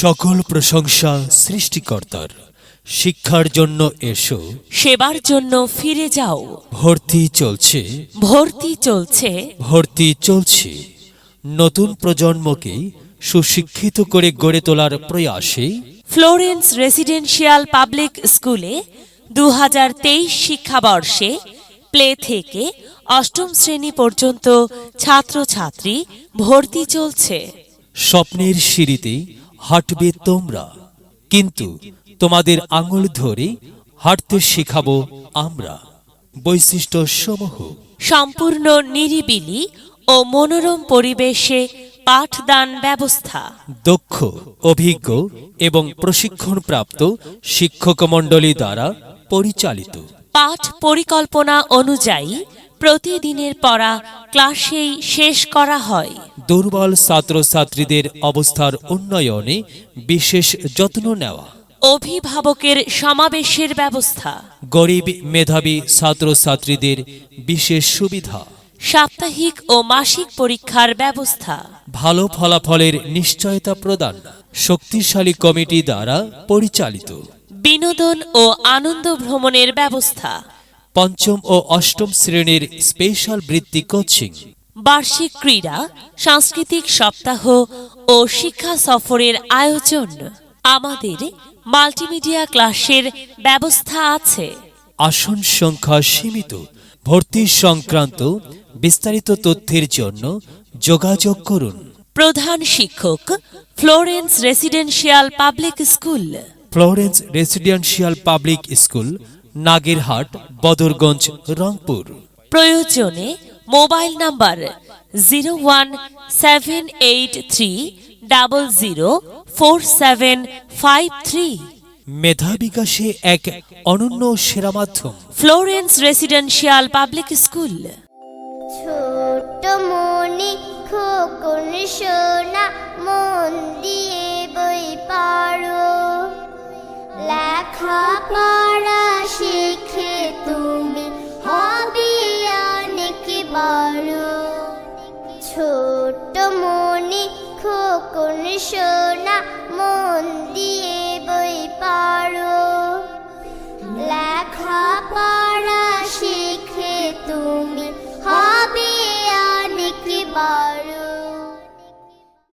সকল প্রশংসা সৃষ্টিকর্তার। শিক্ষার জন্য এসো, সেবার জন্য ফিরে যাও। ভর্তি চলছে, ভর্তি চলছে, ভর্তি চলছে। নতুন প্রজন্মকে সুশিক্ষিত করে গড়ে তোলার প্রয়াসে ফ্লোরেন্স রেসিডেন্সিয়াল পাবলিক স্কুলে 2023 শিক্ষাবর্ষে প্লে থেকে অষ্টম শ্রেণী পর্যন্ত ছাত্রছাত্রী ভর্তি চলছে। স্বপ্নের সিঁড়িতে হাঁটবে তোমরা, কিন্তু তোমাদের আঙুল ধরে হাঁটতে শেখাবো আমরা। বৈশিষ্ট্য সমূহ: সম্পূর্ণ নিরিবিলি ও মনোরম পরিবেশে পাঠদান ব্যবস্থা, দক্ষ, অভিজ্ঞ এবং প্রশিক্ষণপ্রাপ্ত শিক্ষকমণ্ডলী দ্বারা পরিচালিত। পাঠ পরিকল্পনা অনুযায়ী প্রতিদিনের পড়া ক্লাসেই শেষ করা হয়। দুর্বল ছাত্রছাত্রীদের অবস্থার উন্নয়নে বিশেষ যত্ন নেওয়া। অভিভাবকের সমাবেশের ব্যবস্থা, গরিব মেধাবী ছাত্রছাত্রীদের বিশেষ সুবিধা। সাপ্তাহিক ও মাসিক পরীক্ষার ব্যবস্থা, ভালো ফলাফলের নিশ্চয়তা প্রদান। শক্তিশালী কমিটি দ্বারা পরিচালিত। বিনোদন ও আনন্দ ভ্রমণের ব্যবস্থা, পঞ্চম ও অষ্টম শ্রেণীর স্পেশাল বৃত্তি কোচিং। বার্ষিক ক্রীড়া, সাংস্কৃতিক সপ্তাহ ও শিক্ষা সফরের আয়োজন। আমাদের মাল্টিমিডিয়া ক্লাসের ব্যবস্থা আছে। আসন সংখ্যা সীমিত। ভর্তি সংক্রান্ত বিস্তারিত তথ্যের জন্য যোগাযোগ করুন। প্রধান শিক্ষক, Florence residential public school, Florence residential public school, Nagerhat, Badarganj, Rangpur. প্রয়োজনে মোবাইল নাম্বার 01783004753। মেধা বিকাশে এক অনন্য সেরা মাধ্যম। Florence residential public school. ছোট্ট মনি খোকন